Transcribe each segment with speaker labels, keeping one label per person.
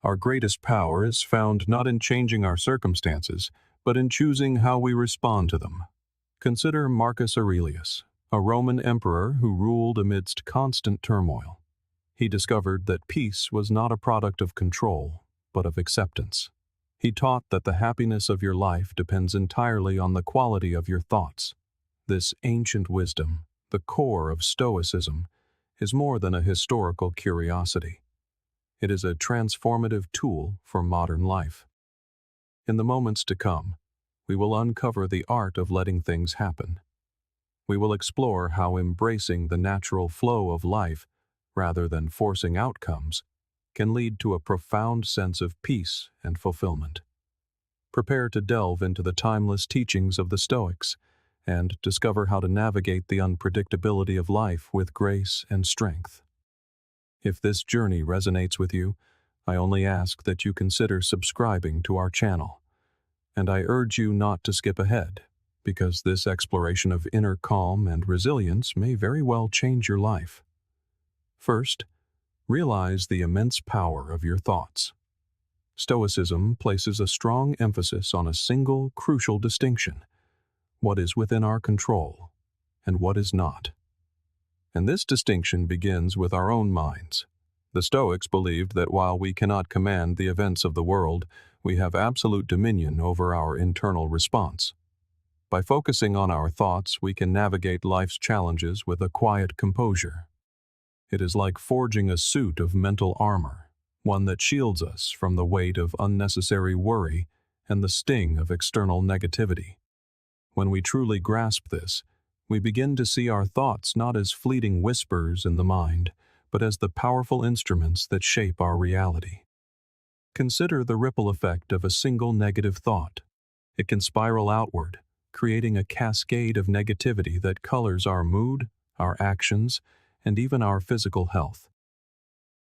Speaker 1: Our greatest power is found not in changing our circumstances, but in choosing how we respond to them. Consider Marcus Aurelius, a Roman emperor who ruled amidst constant turmoil. He discovered that peace was not a product of control, but of acceptance. He taught that the happiness of your life depends entirely on the quality of your thoughts. This ancient wisdom, the core of Stoicism, is more than a historical curiosity. It is a transformative tool for modern life. In the moments to come, we will uncover the art of letting things happen. We will explore how embracing the natural flow of life, rather than forcing outcomes, can lead to a profound sense of peace and fulfillment. Prepare to delve into the timeless teachings of the Stoics and discover how to navigate the unpredictability of life with grace and strength. If this journey resonates with you, I only ask that you consider subscribing to our channel. And I urge you not to skip ahead, because this exploration of inner calm and resilience may very well change your life. First, realize the immense power of your thoughts. Stoicism places a strong emphasis on a single crucial distinction: what is within our control and what is not. And this distinction begins with our own minds. The Stoics believed that while we cannot command the events of the world, we have absolute dominion over our internal response. By focusing on our thoughts, we can navigate life's challenges with a quiet composure. It is like forging a suit of mental armor, one that shields us from the weight of unnecessary worry and the sting of external negativity. When we truly grasp this, we begin to see our thoughts not as fleeting whispers in the mind, but as the powerful instruments that shape our reality. Consider the ripple effect of a single negative thought. It can spiral outward, creating a cascade of negativity that colors our mood, our actions, and even our physical health.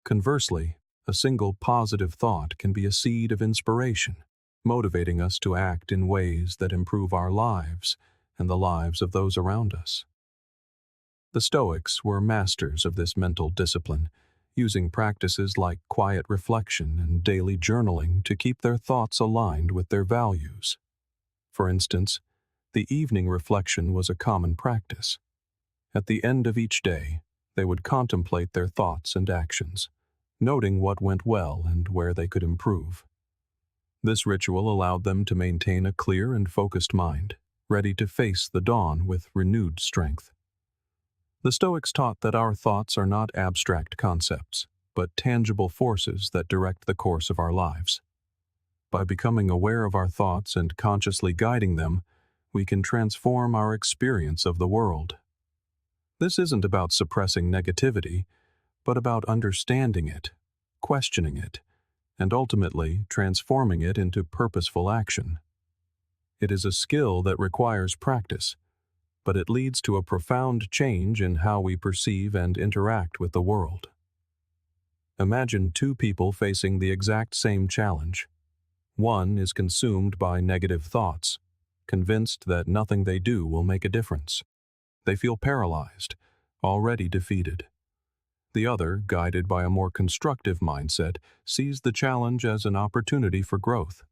Speaker 1: Conversely, a single positive thought can be a seed of inspiration, motivating us to act in ways that improve our lives and the lives of those around us. The Stoics were masters of this mental discipline, using practices like quiet reflection and daily journaling to keep their thoughts aligned with their values. For instance, the evening reflection was a common practice. At the end of each day, they would contemplate their thoughts and actions, noting what went well and where they could improve. This ritual allowed them to maintain a clear and focused mind, ready to face the dawn with renewed strength. The Stoics taught that our thoughts are not abstract concepts, but tangible forces that direct the course of our lives. By becoming aware of our thoughts and consciously guiding them, we can transform our experience of the world. This isn't about suppressing negativity, but about understanding it, questioning it, and ultimately transforming it into purposeful action. It is a skill that requires practice, but it leads to a profound change in how we perceive and interact with the world. Imagine two people facing the exact same challenge. One is consumed by negative thoughts, convinced that nothing they do will make a difference. They feel paralyzed, already defeated. The other, guided by a more constructive mindset, sees the challenge as an opportunity for growth.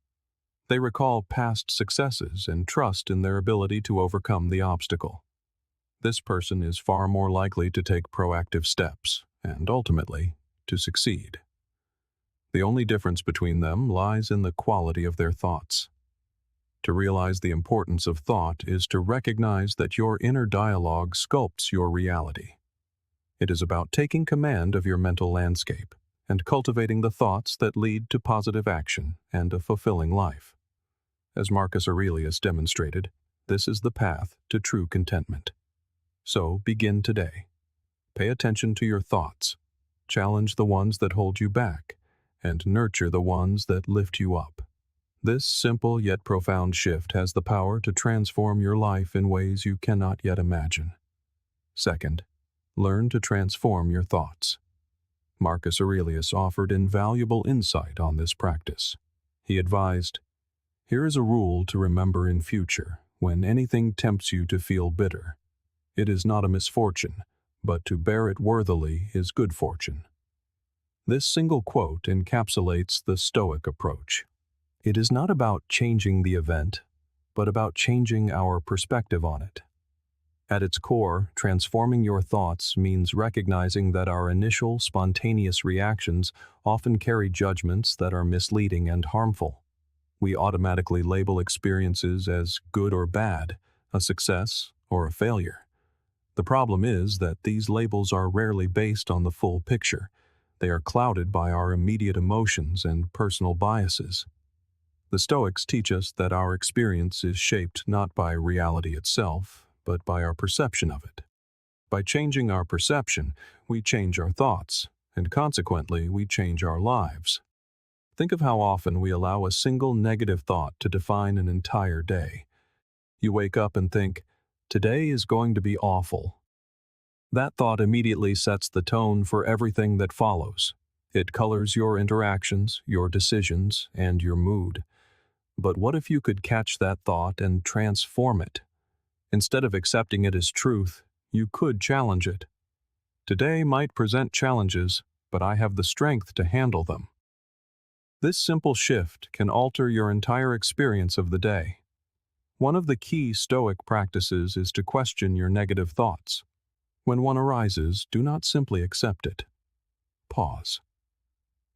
Speaker 1: They recall past successes and trust in their ability to overcome the obstacle. This person is far more likely to take proactive steps and, ultimately, to succeed. The only difference between them lies in the quality of their thoughts. To realize the importance of thought is to recognize that your inner dialogue sculpts your reality. It is about taking command of your mental landscape and cultivating the thoughts that lead to positive action and a fulfilling life. As Marcus Aurelius demonstrated, this is the path to true contentment. So begin today. Pay attention to your thoughts, challenge the ones that hold you back, and nurture the ones that lift you up. This simple yet profound shift has the power to transform your life in ways you cannot yet imagine. Second, learn to transform your thoughts. Marcus Aurelius offered invaluable insight on this practice. He advised, "Here is a rule to remember in future when anything tempts you to feel bitter. It is not a misfortune, but to bear it worthily is good fortune." This single quote encapsulates the Stoic approach. It is not about changing the event, but about changing our perspective on it. At its core, transforming your thoughts means recognizing that our initial spontaneous reactions often carry judgments that are misleading and harmful. We automatically label experiences as good or bad, a success or a failure. The problem is that these labels are rarely based on the full picture. They are clouded by our immediate emotions and personal biases. The Stoics teach us that our experience is shaped not by reality itself, but by our perception of it. By changing our perception, we change our thoughts, and consequently, we change our lives. Think of how often we allow a single negative thought to define an entire day. You wake up and think, "Today is going to be awful." That thought immediately sets the tone for everything that follows. It colors your interactions, your decisions, and your mood. But what if you could catch that thought and transform it? Instead of accepting it as truth, you could challenge it. Today might present challenges, but I have the strength to handle them. This simple shift can alter your entire experience of the day. One of the key Stoic practices is to question your negative thoughts. When one arises, do not simply accept it. Pause.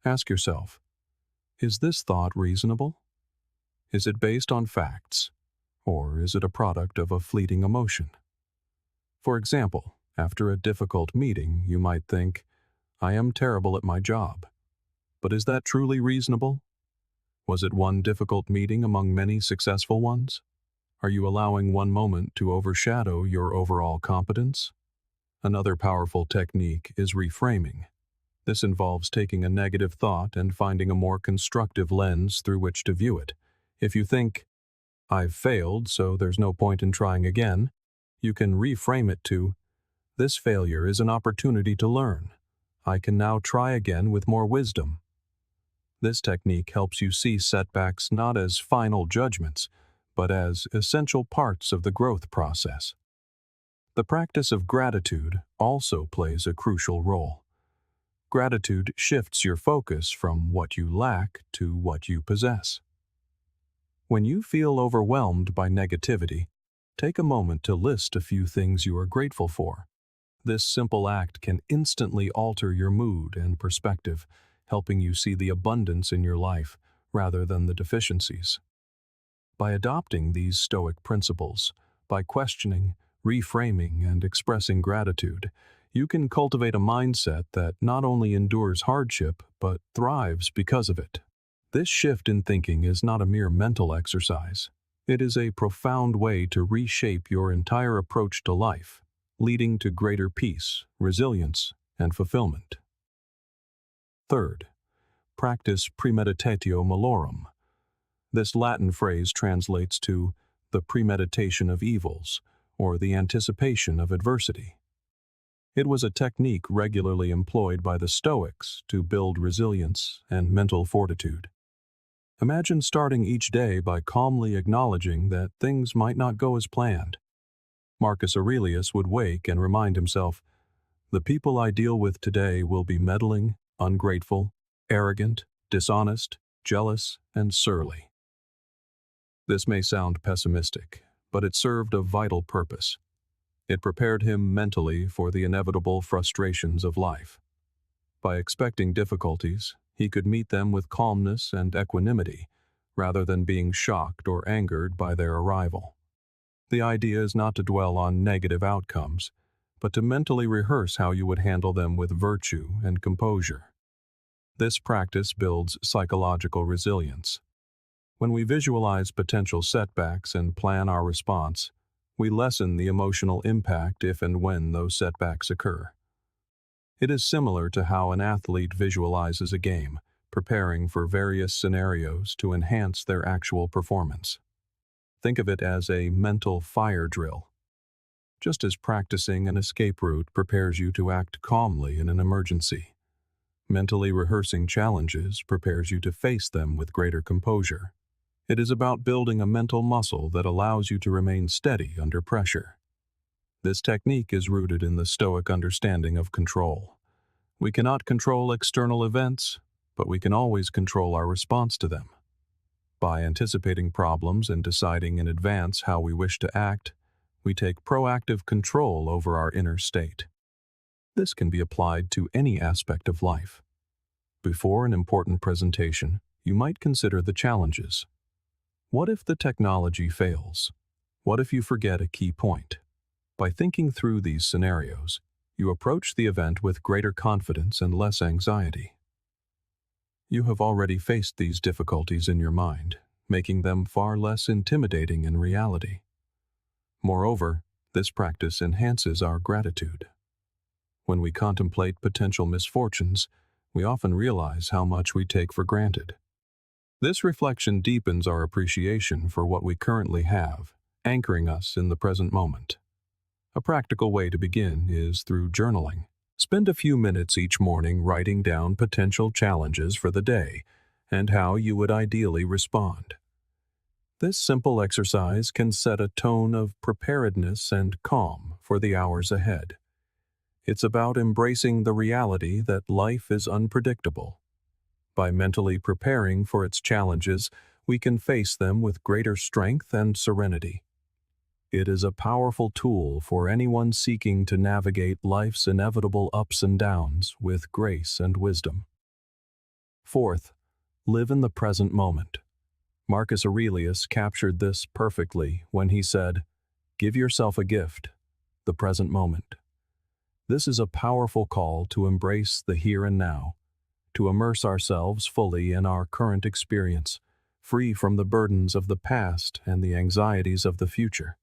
Speaker 1: Ask yourself, is this thought reasonable? Is it based on facts, or is it a product of a fleeting emotion? For example, after a difficult meeting, you might think, "I am terrible at my job." But is that truly reasonable? Was it one difficult meeting among many successful ones? Are you allowing one moment to overshadow your overall competence? Another powerful technique is reframing. This involves taking a negative thought and finding a more constructive lens through which to view it. If you think, "I've failed, so there's no point in trying again," you can reframe it to, "This failure is an opportunity to learn. I can now try again with more wisdom." This technique helps you see setbacks not as final judgments, but as essential parts of the growth process. The practice of gratitude also plays a crucial role. Gratitude shifts your focus from what you lack to what you possess. When you feel overwhelmed by negativity, take a moment to list a few things you are grateful for. This simple act can instantly alter your mood and perspective, helping you see the abundance in your life rather than the deficiencies. By adopting these Stoic principles, by questioning, reframing, and expressing gratitude, you can cultivate a mindset that not only endures hardship but thrives because of it. This shift in thinking is not a mere mental exercise. It is a profound way to reshape your entire approach to life, leading to greater peace, resilience, and fulfillment. Third, practice premeditatio malorum. This Latin phrase translates to the premeditation of evils, or the anticipation of adversity. It was a technique regularly employed by the Stoics to build resilience and mental fortitude. Imagine starting each day by calmly acknowledging that things might not go as planned. Marcus Aurelius would wake and remind himself, "The people I deal with today will be meddling, ungrateful, arrogant, dishonest, jealous, and surly." This may sound pessimistic, but it served a vital purpose. It prepared him mentally for the inevitable frustrations of life. By expecting difficulties, he could meet them with calmness and equanimity, rather than being shocked or angered by their arrival. The idea is not to dwell on negative outcomes, but to mentally rehearse how you would handle them with virtue and composure. This practice builds psychological resilience. When we visualize potential setbacks and plan our response, we lessen the emotional impact if and when those setbacks occur. It is similar to how an athlete visualizes a game, preparing for various scenarios to enhance their actual performance. Think of it as a mental fire drill. Just as practicing an escape route prepares you to act calmly in an emergency, mentally rehearsing challenges prepares you to face them with greater composure. It is about building a mental muscle that allows you to remain steady under pressure. This technique is rooted in the Stoic understanding of control. We cannot control external events, but we can always control our response to them. By anticipating problems and deciding in advance how we wish to act, we take proactive control over our inner state. This can be applied to any aspect of life. Before an important presentation, you might consider the challenges. What if the technology fails? What if you forget a key point? By thinking through these scenarios, you approach the event with greater confidence and less anxiety. You have already faced these difficulties in your mind, making them far less intimidating in reality. Moreover, this practice enhances our gratitude. When we contemplate potential misfortunes, we often realize how much we take for granted. This reflection deepens our appreciation for what we currently have, anchoring us in the present moment. A practical way to begin is through journaling. Spend a few minutes each morning writing down potential challenges for the day and how you would ideally respond. This simple exercise can set a tone of preparedness and calm for the hours ahead. It's about embracing the reality that life is unpredictable. By mentally preparing for its challenges, we can face them with greater strength and serenity. It is a powerful tool for anyone seeking to navigate life's inevitable ups and downs with grace and wisdom. Fourth, live in the present moment. Marcus Aurelius captured this perfectly when he said, "Give yourself a gift, the present moment." This is a powerful call to embrace the here and now, to immerse ourselves fully in our current experience, free from the burdens of the past and the anxieties of the future.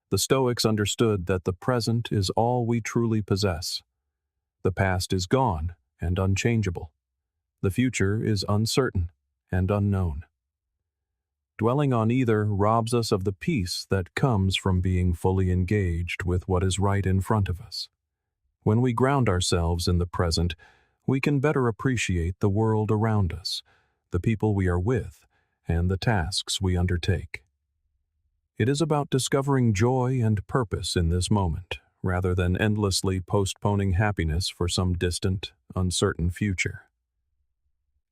Speaker 1: The Stoics understood that the present is all we truly possess. The past is gone and unchangeable. The future is uncertain and unknown. Dwelling on either robs us of the peace that comes from being fully engaged with what is right in front of us. When we ground ourselves in the present, we can better appreciate the world around us, the people we are with, and the tasks we undertake. It is about discovering joy and purpose in this moment, rather than endlessly postponing happiness for some distant, uncertain future.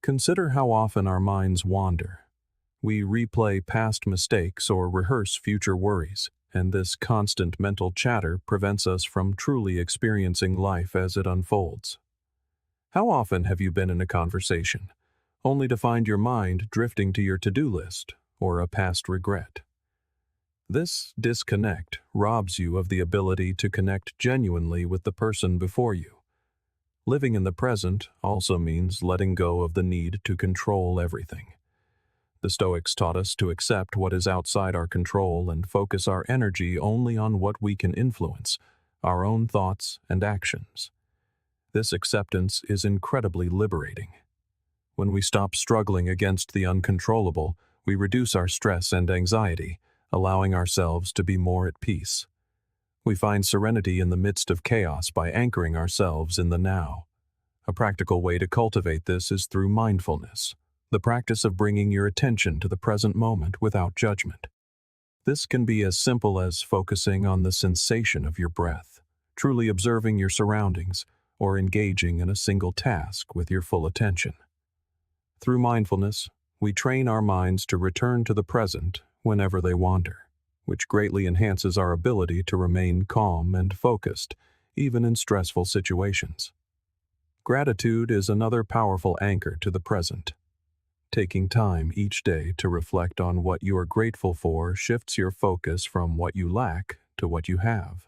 Speaker 1: Consider how often our minds wander. We replay past mistakes or rehearse future worries, and this constant mental chatter prevents us from truly experiencing life as it unfolds. How often have you been in a conversation, only to find your mind drifting to your to-do list or a past regret? This disconnect robs you of the ability to connect genuinely with the person before you. Living in the present also means letting go of the need to control everything. The Stoics taught us to accept what is outside our control and focus our energy only on what we can influence, our own thoughts and actions. This acceptance is incredibly liberating. When we stop struggling against the uncontrollable, we reduce our stress and anxiety, allowing ourselves to be more at peace. We find serenity in the midst of chaos by anchoring ourselves in the now. A practical way to cultivate this is through mindfulness, the practice of bringing your attention to the present moment without judgment. This can be as simple as focusing on the sensation of your breath, truly observing your surroundings, or engaging in a single task with your full attention. Through mindfulness, we train our minds to return to the present whenever they wander, which greatly enhances our ability to remain calm and focused, even in stressful situations. Gratitude is another powerful anchor to the present. Taking time each day to reflect on what you are grateful for shifts your focus from what you lack to what you have.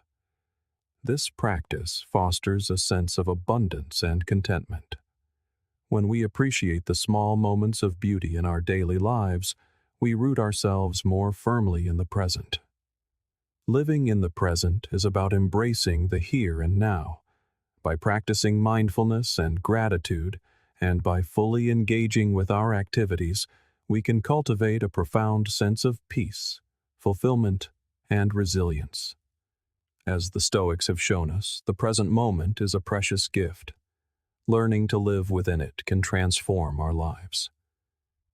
Speaker 1: This practice fosters a sense of abundance and contentment. When we appreciate the small moments of beauty in our daily lives, we root ourselves more firmly in the present. Living in the present is about embracing the here and now. By practicing mindfulness and gratitude, and by fully engaging with our activities, we can cultivate a profound sense of peace, fulfillment, and resilience. As the Stoics have shown us, the present moment is a precious gift. Learning to live within it can transform our lives.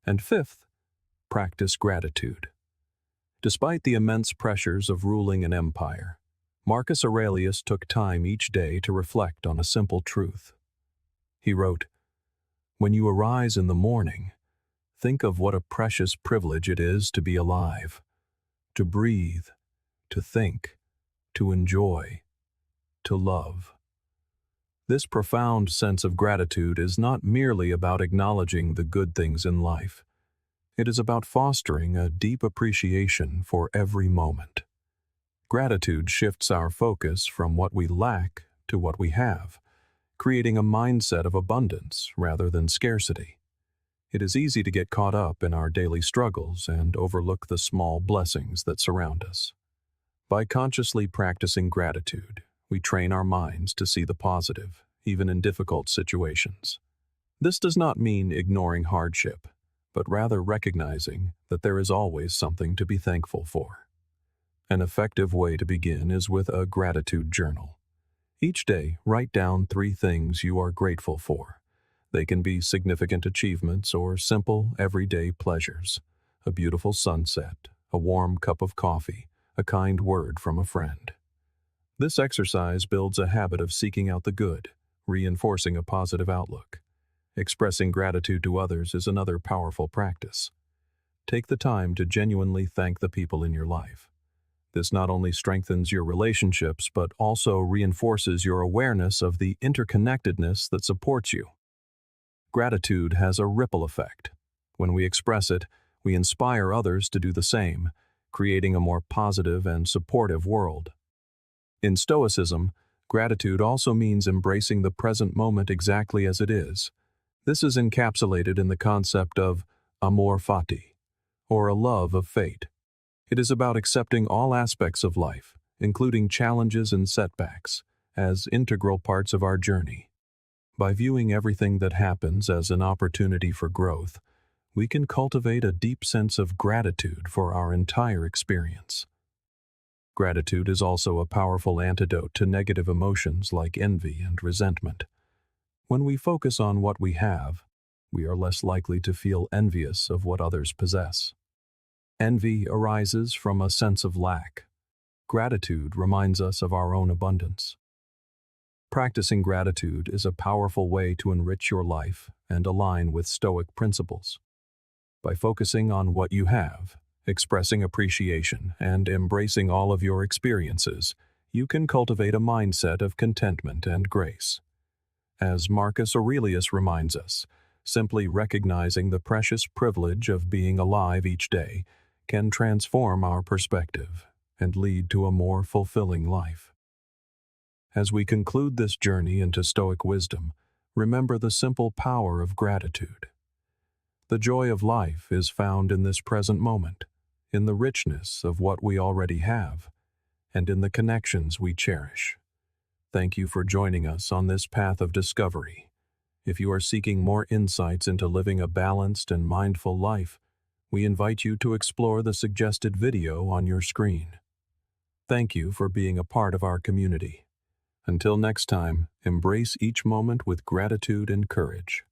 Speaker 1: And fifth, practice gratitude. Despite the immense pressures of ruling an empire, Marcus Aurelius took time each day to reflect on a simple truth. He wrote, "When you arise in the morning, think of what a precious privilege it is to be alive, to breathe, to think, to enjoy, to love." This profound sense of gratitude is not merely about acknowledging the good things in life. It is about fostering a deep appreciation for every moment. Gratitude shifts our focus from what we lack to what we have, creating a mindset of abundance rather than scarcity. It is easy to get caught up in our daily struggles and overlook the small blessings that surround us. By consciously practicing gratitude, we train our minds to see the positive, even in difficult situations. This does not mean ignoring hardship, but rather recognizing that there is always something to be thankful for. An effective way to begin is with a gratitude journal. Each day, write down 3 things you are grateful for. They can be significant achievements or simple, everyday pleasures. A beautiful sunset, a warm cup of coffee, a kind word from a friend. This exercise builds a habit of seeking out the good, reinforcing a positive outlook. Expressing gratitude to others is another powerful practice. Take the time to genuinely thank the people in your life. This not only strengthens your relationships, but also reinforces your awareness of the interconnectedness that supports you. Gratitude has a ripple effect. When we express it, we inspire others to do the same, creating a more positive and supportive world. In Stoicism, gratitude also means embracing the present moment exactly as it is. This is encapsulated in the concept of amor fati, or a love of fate. It is about accepting all aspects of life, including challenges and setbacks, as integral parts of our journey. By viewing everything that happens as an opportunity for growth, we can cultivate a deep sense of gratitude for our entire experience. Gratitude is also a powerful antidote to negative emotions like envy and resentment. When we focus on what we have, we are less likely to feel envious of what others possess. Envy arises from a sense of lack. Gratitude reminds us of our own abundance. Practicing gratitude is a powerful way to enrich your life and align with Stoic principles. By focusing on what you have, expressing appreciation, and embracing all of your experiences, you can cultivate a mindset of contentment and grace. As Marcus Aurelius reminds us, simply recognizing the precious privilege of being alive each day can transform our perspective and lead to a more fulfilling life. As we conclude this journey into Stoic wisdom, remember the simple power of gratitude. The joy of life is found in this present moment, in the richness of what we already have, and in the connections we cherish. Thank you for joining us on this path of discovery. If you are seeking more insights into living a balanced and mindful life, we invite you to explore the suggested video on your screen. Thank you for being a part of our community. Until next time, embrace each moment with gratitude and courage.